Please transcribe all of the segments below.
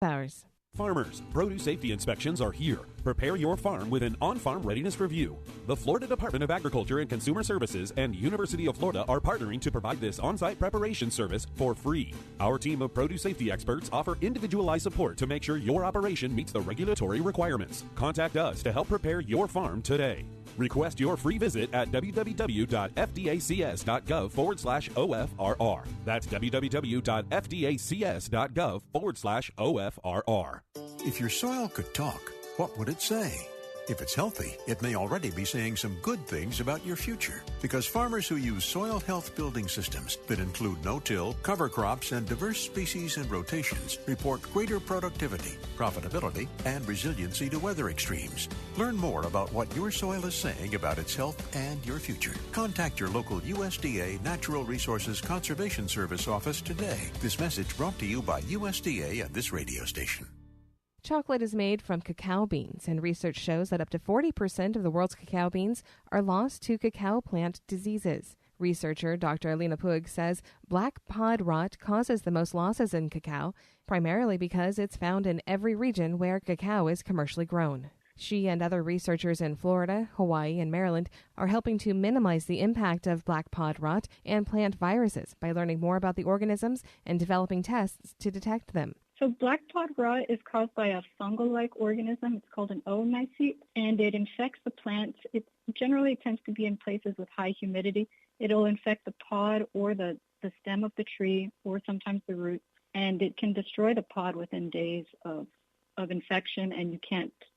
Hours. Farmers, produce safety inspections are here. Prepare your farm with an on-farm readiness review. The Florida Department of Agriculture and Consumer Services and University of Florida are partnering to provide this on-site preparation service for free. Our team of produce safety experts offer individualized support to make sure your operation meets the regulatory requirements. Contact us to help prepare your farm today. Request your free visit at www.fdacs.gov/OFRR. That's www.fdacs.gov/OFRR. If your soil could talk, what would it say? If it's healthy, it may already be saying some good things about your future, because farmers who use soil health building systems that include no-till, cover crops, and diverse species and rotations report greater productivity, profitability, and resiliency to weather extremes. Learn more about what your soil is saying about its health and your future. Contact your local USDA Natural Resources Conservation Service office today. This message brought to you by USDA and this radio station. Chocolate is made from cacao beans, and research shows that up to 40% of the world's cacao beans are lost to cacao plant diseases. Researcher Dr. Alina Puig says black pod rot causes the most losses in cacao, primarily because it's found in every region where cacao is commercially grown. She and other researchers in Florida, Hawaii, and Maryland are helping to minimize the impact of black pod rot and plant viruses by learning more about the organisms and developing tests to detect them. So black pod rot is caused by a fungal-like organism. It's called an oomycete, and it infects the plants. It generally tends to be in places with high humidity. It'll infect the pod or the stem of the tree or sometimes the root, and it can destroy the pod within days of infection, and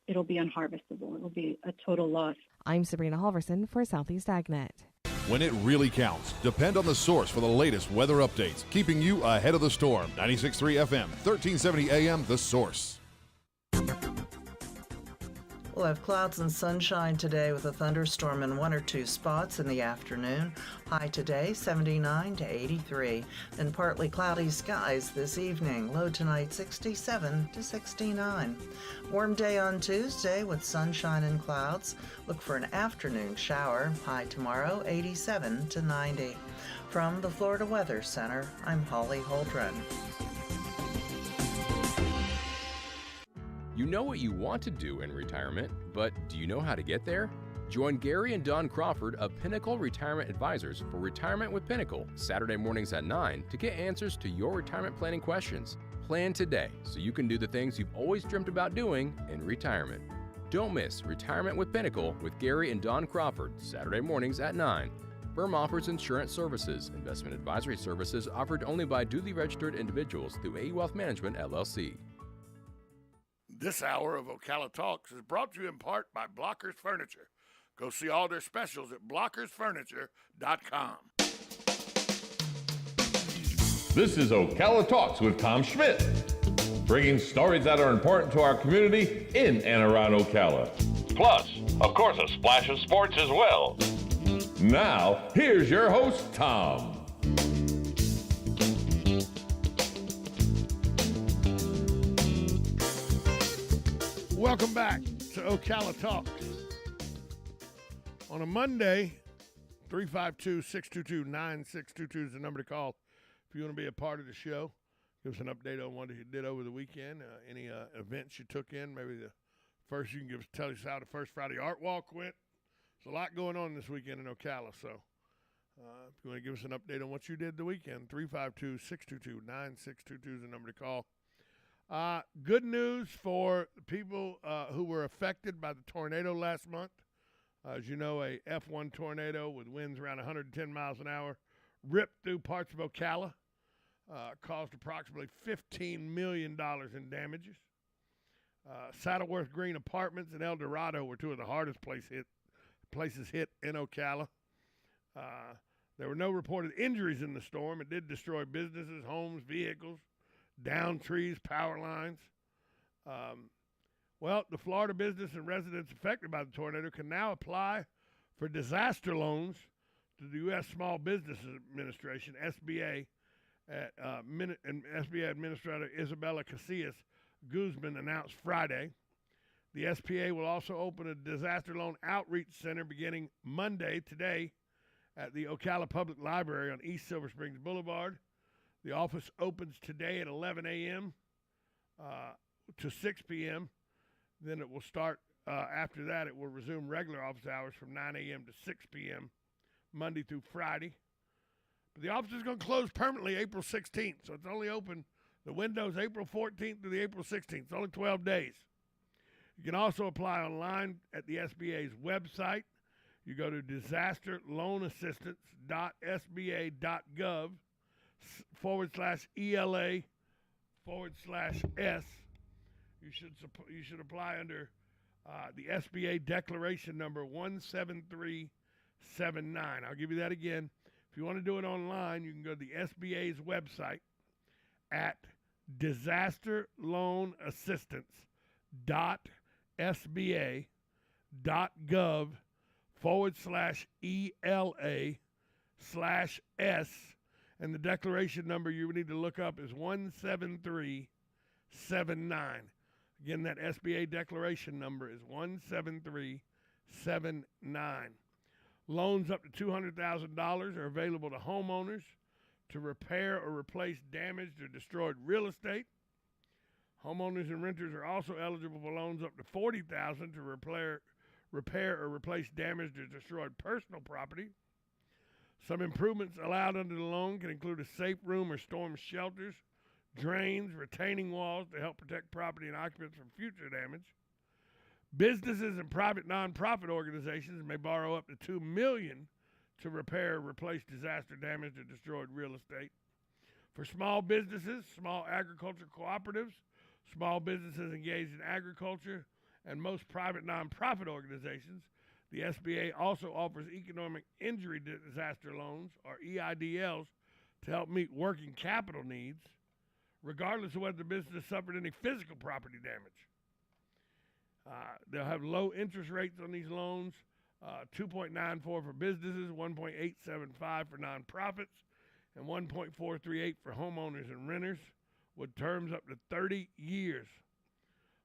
it'll be unharvestable. It'll be a total loss. I'm Sabrina Halverson for Southeast AgNet. When it really counts, depend on The Source for the latest weather updates, keeping you ahead of the storm. 96.3 FM, 1370 AM, The Source. We'll have clouds and sunshine today with a thunderstorm in one or two spots in the afternoon. High today, 79 to 83. Then partly cloudy skies this evening. Low tonight, 67 to 69. Warm day on Tuesday with sunshine and clouds. Look for an afternoon shower. High tomorrow, 87 to 90. From the Florida Weather Center, I'm Holly Holdren. You know what you want to do in retirement, but do you know how to get there? Join Gary and Don Crawford of Pinnacle Retirement Advisors for Retirement with Pinnacle, Saturday mornings at 9 to get answers to your retirement planning questions. Plan today so you can do the things you've always dreamt about doing in retirement. Don't miss Retirement with Pinnacle with Gary and Don Crawford, Saturday mornings at 9. Firm offers insurance services. Investment advisory services offered only by duly registered individuals through AE Wealth Management, LLC. This hour of Ocala Talks is brought to you in part by Blockers Furniture. Go see all their specials at blockersfurniture.com. This is Ocala Talks with Tom Schmidt, bringing stories that are important to our community in and around Ocala. Plus, of course, a splash of sports as well. Now, here's your host, Tom. Welcome back to Ocala Talks. On a Monday, 352-622-9622 is the number to call if you want to be a part of the show. Give us an update on what you did over the weekend, any events you took in. Maybe the first, you can tell us how the first Friday Art Walk went. There's a lot going on this weekend in Ocala, so if you want to give us an update on what you did the weekend, 352-622-9622 is the number to call. Good news for people who were affected by the tornado last month. As you know, a F1 tornado with winds around 110 miles an hour ripped through parts of Ocala, caused approximately $15 million in damages. Saddleworth Green Apartments and El Dorado were two of the hardest places hit in Ocala. There were no reported injuries in the storm. It did destroy businesses, homes, vehicles, down trees, power lines. Well, the Florida business and residents affected by the tornado can now apply for disaster loans to the U.S. Small Business Administration, SBA, and SBA Administrator Isabella Casillas Guzman announced Friday. The SBA will also open a disaster loan outreach center beginning Monday, today, at the Ocala Public Library on East Silver Springs Boulevard. The office opens today at 11 a.m. to 6 p.m. Then it will start, after that, it will resume regular office hours from 9 a.m. to 6 p.m. Monday through Friday. But the office is going to close permanently April 16th, so it's only open, the window's April 14th to the April 16th. It's only 12 days. You can also apply online at the SBA's website. You go to disasterloanassistance.sba.gov/ELA/S. You should apply under the SBA declaration number 17379. I'll give you that again. If you want to do it online, you can go to the SBA's website at disasterloanassistance.sba.gov/ELA/S, and the declaration number you need to look up is 17379. Again, that SBA declaration number is 17379. Loans up to $200,000 are available to homeowners to repair or replace damaged or destroyed real estate. Homeowners and renters are also eligible for loans up to $40,000 to repair or replace damaged or destroyed personal property. Some improvements allowed under the loan can include a safe room or storm shelters, drains, retaining walls to help protect property and occupants from future damage. Businesses and private nonprofit organizations may borrow up to $2 million to repair or replace disaster damaged or destroyed real estate. For small businesses, small agriculture cooperatives, small businesses engaged in agriculture, and most private nonprofit organizations, the SBA also offers economic injury disaster loans, or EIDLs, to help meet working capital needs, regardless of whether the business suffered any physical property damage. They'll have low interest rates on these loans, 2.94 for businesses, 1.875 for nonprofits, and 1.438 for homeowners and renters, with terms up to 30 years.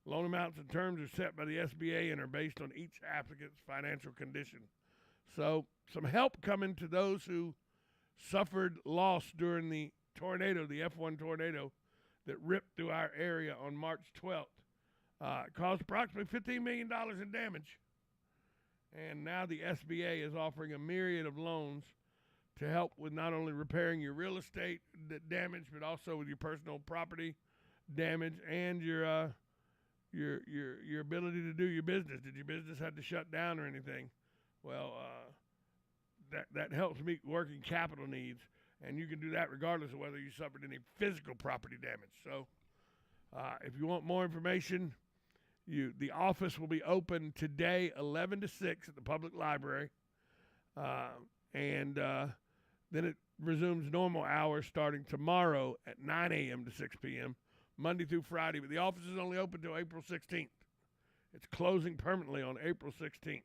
Loan amounts and terms are set by the SBA and are based on each applicant's financial condition. So some help coming to those who suffered loss during the tornado, the F1 tornado that ripped through our area on March 12th. It caused approximately $15 million in damage. And now the SBA is offering a myriad of loans to help with not only repairing your real estate damage, but also with your personal property damage and your ability to do your business. Did your business have to shut down or anything? Well, that helps meet working capital needs, and you can do that regardless of whether you suffered any physical property damage. So if you want more information, the office will be open today 11 to 6 at the public library, and then it resumes normal hours starting tomorrow at 9 a.m. to 6 p.m., Monday through Friday. But the office is only open until April 16th. It's closing permanently on April 16th.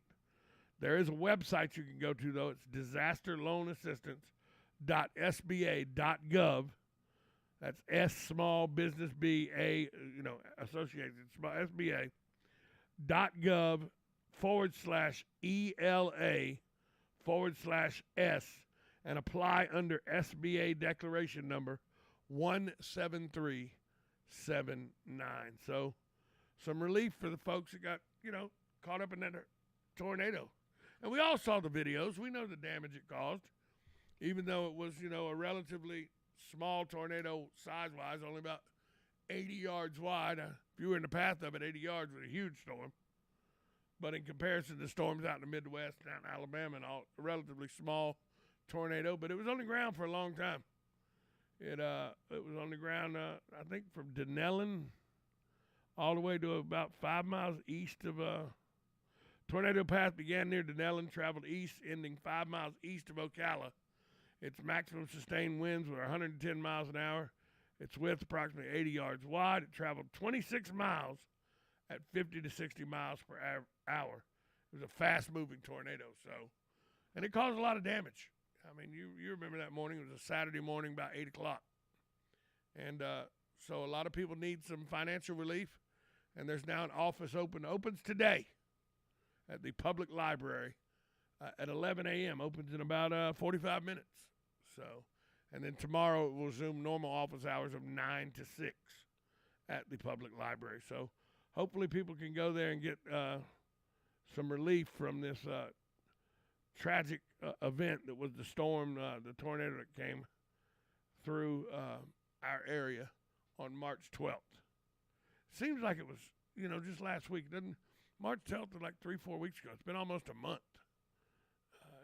There is a website you can go to, though. It's disasterloanassistance.sba.gov. That's S small business B A, associated, small SBA.gov/ELA/S and apply under SBA declaration number 17379. So some relief for the folks that got, caught up in that tornado. And we all saw the videos. We know the damage it caused, even though it was, a relatively small tornado size-wise, only about 80 yards wide. If you were in the path of it, 80 yards was a huge storm. But in comparison to storms out in the Midwest, down in Alabama and all, a relatively small tornado. But it was on the ground for a long time. It was on the ground, I think, from Denellen all the way to about 5 miles east of tornado path began near Denellen, traveled east, ending 5 miles east of Ocala. Its maximum sustained winds were 110 miles an hour. Its width approximately 80 yards wide. It traveled 26 miles at 50 to 60 miles per hour. It was a fast-moving tornado, and it caused a lot of damage. I mean, you remember that morning. It was a Saturday morning about 8 o'clock. And so a lot of people need some financial relief, and there's now an office opens today at the public library at 11 a.m., opens in about 45 minutes. So, and then tomorrow it will resume normal office hours of 9 to 6. at the public library. So hopefully people can go there and get some relief from this tragic event that was the storm, the tornado that came through our area on March 12th. Seems like it was, just last week. March 12th was like 3-4 weeks ago. It's been almost a month.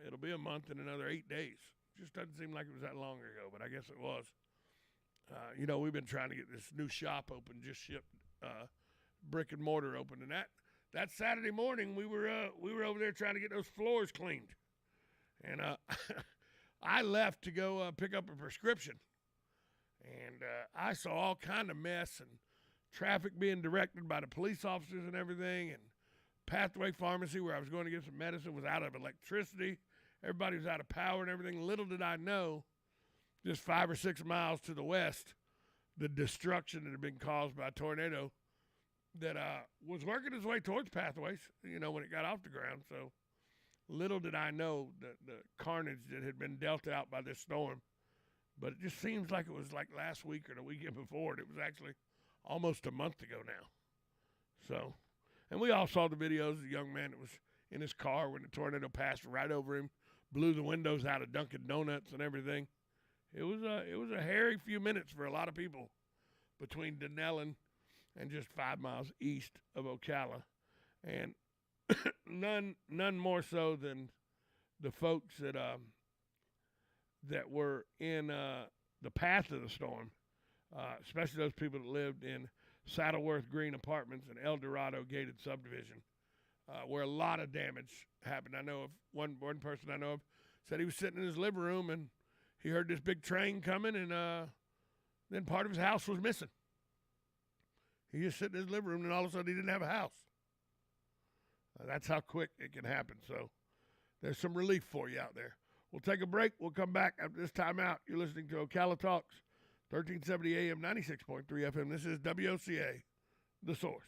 It'll be a month in another 8 days. Just doesn't seem like it was that long ago, but I guess it was. We've been trying to get this new shop open, just shipped brick and mortar open, and that Saturday morning we were over there trying to get those floors cleaned, and I left to go pick up a prescription, and I saw all kind of mess and traffic being directed by the police officers and everything, and Pathway Pharmacy, where I was going to get some medicine, was out of electricity. Everybody was out of power and everything. Little did I know, just 5 or 6 miles to the west, the destruction that had been caused by a tornado that was working its way towards Pathways, when it got off the ground. So little did I know the carnage that had been dealt out by this storm. But it just seems like it was like last week or the weekend before. It was actually almost a month ago now. So, and we all saw the videos of the young man that was in his car when the tornado passed right over him, blew the windows out of Dunkin' Donuts and everything. It was a hairy few minutes for a lot of people between Denellen and just 5 miles east of Ocala, and none more so than the folks that were in the path of the storm, especially those people that lived in Saddleworth Green Apartments and El Dorado Gated Subdivision, where a lot of damage happened. I know of one person I know of said he was sitting in his living room and he heard this big train coming, and then part of his house was missing. He just sitting in his living room, and all of a sudden he didn't have a house. That's how quick it can happen. So there's some relief for you out there. We'll take a break. We'll come back after this timeout. You're listening to Ocala Talks, 1370 AM, 96.3 FM. This is WOCA, The Source.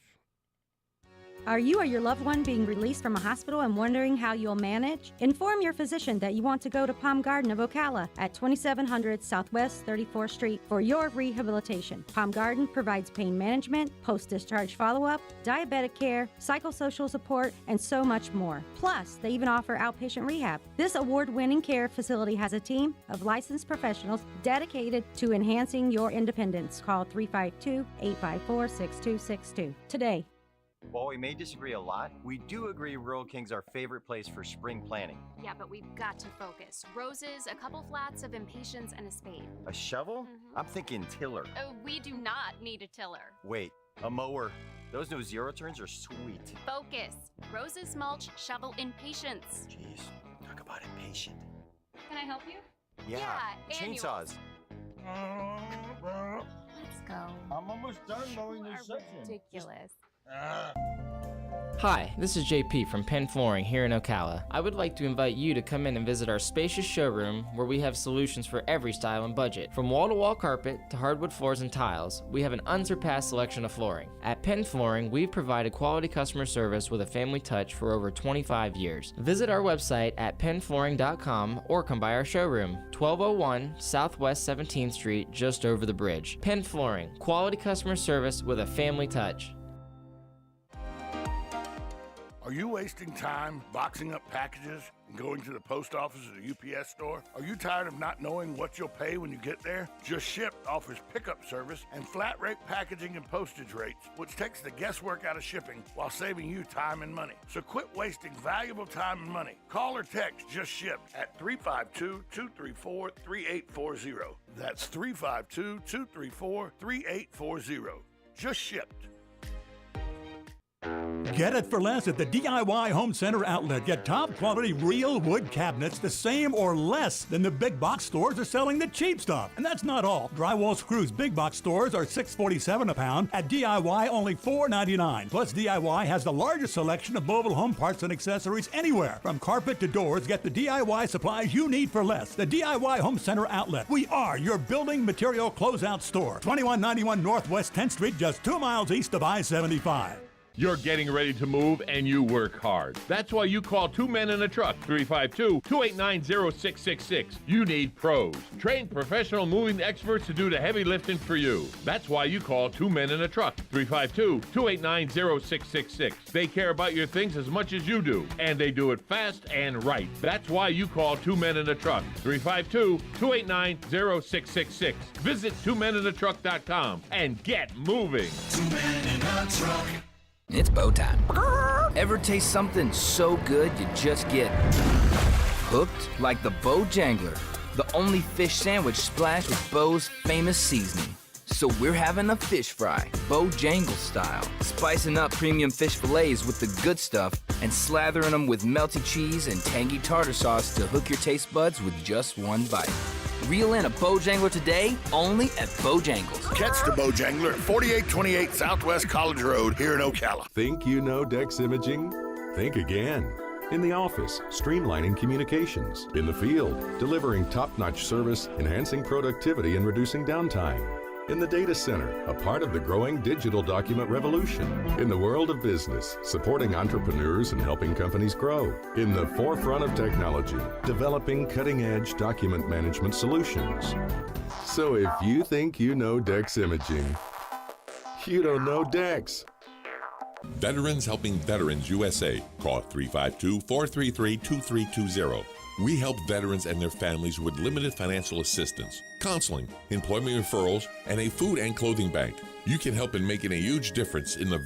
Are you or your loved one being released from a hospital and wondering how you'll manage? Inform your physician that you want to go to Palm Garden of Ocala at 2700 Southwest 34th Street for your rehabilitation. Palm Garden provides pain management, post-discharge follow-up, diabetic care, psychosocial support, and so much more. Plus, they even offer outpatient rehab. This award-winning care facility has a team of licensed professionals dedicated to enhancing your independence. Call 352-854-6262 today. While we may disagree a lot, we do agree Rural King's our favorite place for spring planting. Yeah, but we've got to focus. Roses, a couple flats of impatiens, and a spade. A shovel? I'm thinking tiller. We do not need a tiller. Wait, a mower. Those no zero turns are sweet. Focus. Roses, mulch, shovel, impatiens. Jeez, talk about impatient. Can I help you? Yeah chainsaws. Let's go. I'm almost done mowing this section. Ridiculous. Hi, this is JP from Penn Flooring here in Ocala. I would like to invite you to come in and visit our spacious showroom where we have solutions for every style and budget. From wall-to-wall carpet to hardwood floors and tiles, we have an unsurpassed selection of flooring. At Penn Flooring, we've provided quality customer service with a family touch for over 25 years. Visit our website at pennflooring.com or come by our showroom, 1201 Southwest 17th Street, just over the bridge. Penn Flooring, quality customer service with a family touch. Are you wasting time boxing up packages and going to the post office or the UPS store? Are you tired of not knowing what you'll pay when you get there? Just Ship offers pickup service and flat rate packaging and postage rates, which takes the guesswork out of shipping while saving you time and money. So quit wasting valuable time and money. Call or text Just Ship at 352-234-3840. That's 352-234-3840. Just Shipped. Get it for less at the DIY Home Center outlet. Get top quality real wood cabinets the same or less than the big box stores are selling the cheap stuff. And that's not all. Drywall screws big box stores are $6.47 a pound. At DIY only $4.99. Plus DIY has the largest selection of mobile home parts and accessories anywhere. From carpet to doors, get the DIY supplies you need for less. The DIY Home Center outlet. We are your building material closeout store. 2191 Northwest 10th Street, just 2 miles east of I-75. You're getting ready to move and you work hard. That's why you call Two Men in a Truck, 352-289-0666. You need pros, trained professional moving experts to do the heavy lifting for you. That's why you call Two Men in a Truck, 352-289-0666. They care about your things as much as you do, and they do it fast and right. That's why you call Two Men in a Truck, 352-289-0666. Visit twomeninatruck.com and get moving. 2 Men in a Truck. It's bow time. Ever taste something so good you just get hooked? Like the Bojangler, the only fish sandwich splashed with Bo's famous seasoning. So we're having a fish fry, Bojangle style, spicing up premium fish fillets with the good stuff and slathering them with melty cheese and tangy tartar sauce to hook your taste buds with just one bite. Reel in a Bojangler today, only at Bojangles. Catch the Bojangler at 4828 Southwest College Road here in Ocala. Think you know Dex Imaging? Think again. In the office, streamlining communications. In the field, delivering top-notch service, enhancing productivity and reducing downtime. In the data center, a part of the growing digital document revolution. In the world of business, supporting entrepreneurs and helping companies grow. In the forefront of technology, developing cutting-edge document management solutions. So if you think you know Dex Imaging, you don't know Dex. Veterans Helping Veterans USA. Call 352-433-2320. We help veterans and their families with limited financial assistance, counseling, employment referrals, and a food and clothing bank. You can help in making a huge difference in the